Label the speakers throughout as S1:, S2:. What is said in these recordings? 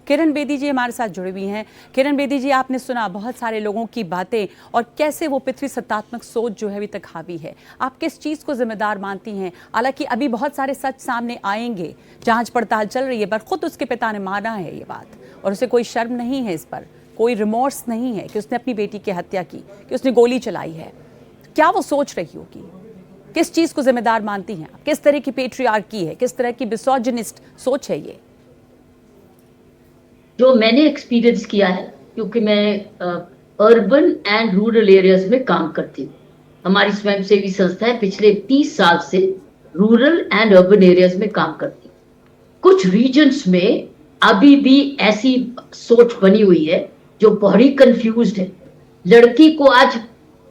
S1: किरण बेदी जी हमारे साथ जुड़ी हुई हैं। किरण बेदी जी, आपने सुना बहुत सारे लोगों की बातें और कैसे वो पितृसत्तात्मक सोच जो है अभी तक हावी है। आप किस चीज़ को जिम्मेदार मानती हैं? हालांकि अभी बहुत सारे सच सामने आएंगे, जांच पड़ताल चल रही है, पर खुद उसके पिता ने माना है ये बात और उसे कोई शर्म नहीं है, इस पर कोई रिमोर्स नहीं है कि उसने अपनी बेटी की हत्या की, कि उसने गोली चलाई है। क्या वो सोच रही होगी? किस चीज को जिम्मेदार मानती हैं आप? किस तरह की पेट्रियार्की है, किस तरह की मिसोजिनिस्ट सोच है ये?
S2: जो मैंने एक्सपीरियंस किया है, क्योंकि मैं अर्बन एंड रूरल एरियाज में काम करती हूँ। हमारी स्वयंसेवी संस्था है, पिछले 30 साल से रूरल एंड अर्बन एरियाज में काम करती है। कुछ रीजन्स में अभी भी ऐसी सोच बनी हुई है जो बड़ी कंफ्यूज्ड है। लड़की को आज,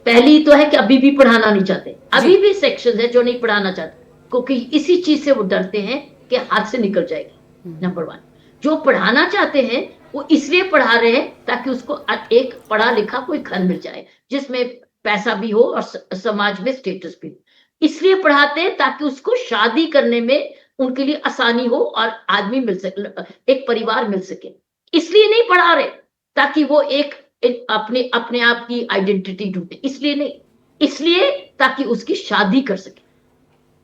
S2: पहली तो है कि अभी भी पढ़ाना नहीं चाहते, अभी भी सेक्शन है जो नहीं पढ़ाना चाहते, क्योंकि इसी चीज से वो डरते हैं कि हाथ से निकल जाएगी। नंबर 1। जो पढ़ाना चाहते हैं वो इसलिए पढ़ा रहे हैं ताकि उसको एक पढ़ा लिखा कोई घर मिल जाए जिसमें पैसा भी हो और समाज में स्टेटस भी हो। इसलिए पढ़ाते हैं ताकि उसको शादी करने में उनके लिए आसानी हो और आदमी मिल सके, एक परिवार मिल सके। इसलिए नहीं पढ़ा रहे ताकि वो एक अपने अपने आप की आइडेंटिटी ढूंढे, इसलिए नहीं, इसलिए ताकि उसकी शादी कर सके।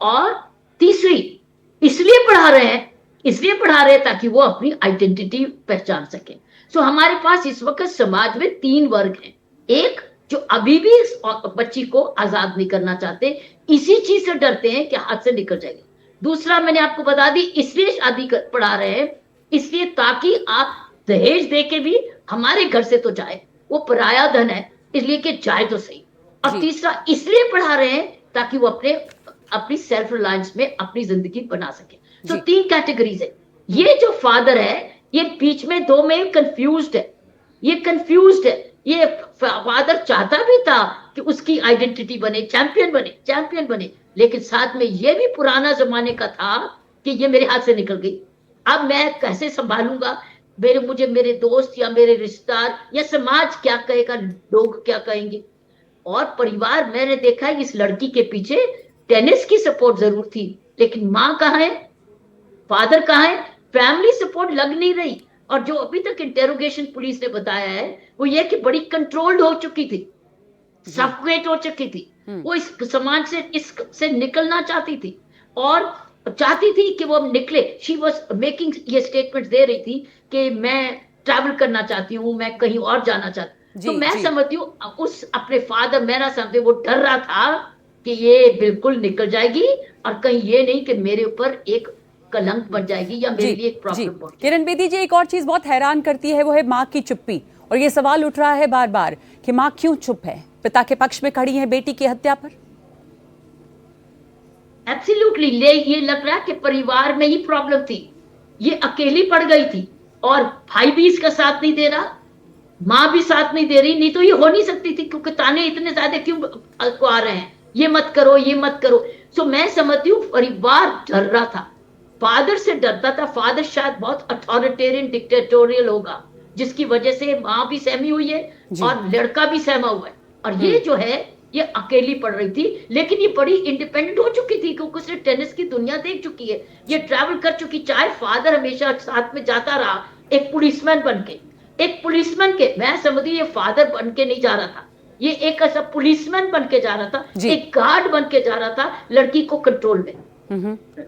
S2: और तीसरी, इसलिए पढ़ा रहे हैं, इसलिए पढ़ा रहे हैं ताकि वो अपनी आइडेंटिटी पहचान सके। सो हमारे पास इस वक्त समाज में 3 वर्ग हैं। एक, जो अभी भी इस बच्ची को आजाद नहीं करना चाहते, इसी चीज से डरते हैं कि हाथ से निकल जाएगी। दूसरा, मैंने आपको बता दी, इसलिए शादी पढ़ा रहे हैं, इसलिए ताकि आप दहेज दे के भी हमारे घर से तो जाए, वो पराया धन है, इसलिए कि जाए तो सही। और तीसरा, इसलिए पढ़ा रहे हैं ताकि वो अपनी सेल्फ रिलायंस में अपनी जिंदगी बना सके। तो 3 कैटेगरीज है। ये जो फादर है, ये बीच में 2 में कंफ्यूज्ड है, ये कंफ्यूज्ड है। ये फादर चाहता भी था कि उसकी आइडेंटिटी बने, चैंपियन बने, चैंपियन बने, लेकिन साथ में ये भी पुराना जमाने का था कि ये मेरे हाथ से निकल गई, अब मैं कैसे संभालूंगा, मुझे मेरे दोस्त या मेरे रिश्तेदार या समाज क्या कहेगा, लोग क्या कहेंगे। और परिवार, मैंने देखा है इस लड़की के पीछे टेनिस की सपोर्ट जरूर थी, लेकिन माँ कहाँ है, फादर कहाँ है, फैमिली सपोर्ट लग नहीं रही। और जो अभी तक इंटेरोगेशन पुलिस ने बताया है वो ये कि बड़ी कंट्रोल्ड हो चुकी थी, सफोकेट हो चुकी थी। वो इस समाज से, इससे निकलना चाहती थी और चाहती थी कि वो निकले। शी वॉज मेकिंग ये स्टेटमेंट दे रही थी कि मैं ट्रैवल करना चाहती हूँ, मैं कहीं और जाना चाहती। तो मैं समझती हूँ उस अपने फादर, मैं ना समझती, वो डर रहा था कि ये बिल्कुल निकल जाएगी और कहीं ये नहीं कि मेरे ऊपर एक कलंक बन जाएगी या मेरे लिए एक प्रॉब्लम बन जाएगी।
S1: किरण बेदी जी, एक और चीज बहुत हैरान करती है, वो है माँ की चुप्पी। और ये सवाल उठ रहा है बार बार कि माँ क्यों चुप है, पिता के पक्ष में खड़ी है बेटी की हत्या पर।
S2: एब्सोल्युटली, ये लग रहा है कि परिवार में ही प्रॉब्लम थी, ये अकेली पड़ गई थी और भाई भी इसका साथ नहीं दे रहा, माँ भी साथ नहीं दे रही, नहीं तो ये हो नहीं सकती थी, क्योंकि ताने इतने ज्यादा क्यों आ रहे हैं, ये मत करो, ये मत करो। सो मैं समझती हूँ परिवार डर रहा था, फादर से डरता था। फादर शायद बहुत अथॉरिटेरियन डिक्टेटोरियल होगा, जिसकी वजह से माँ भी सहमी हुई है और लड़का भी सहमा हुआ है। और ये जो है, ये अकेली पड़ रही थी, लेकिन ये बड़ी इंडिपेंडेंट हो चुकी थी क्योंकि उसने टेनिस की दुनिया देख चुकी है, ये ट्रैवल कर चुकी। चाहे फादर हमेशा साथ में जाता रहा, एक पुलिसमैन बन के, एक पुलिसमैन के, मैं समझती ये फादर बन के नहीं जा रहा था, ये एक ऐसा पुलिसमैन बन के जा रहा था, एक गार्ड बन के जा रहा था लड़की को कंट्रोल में।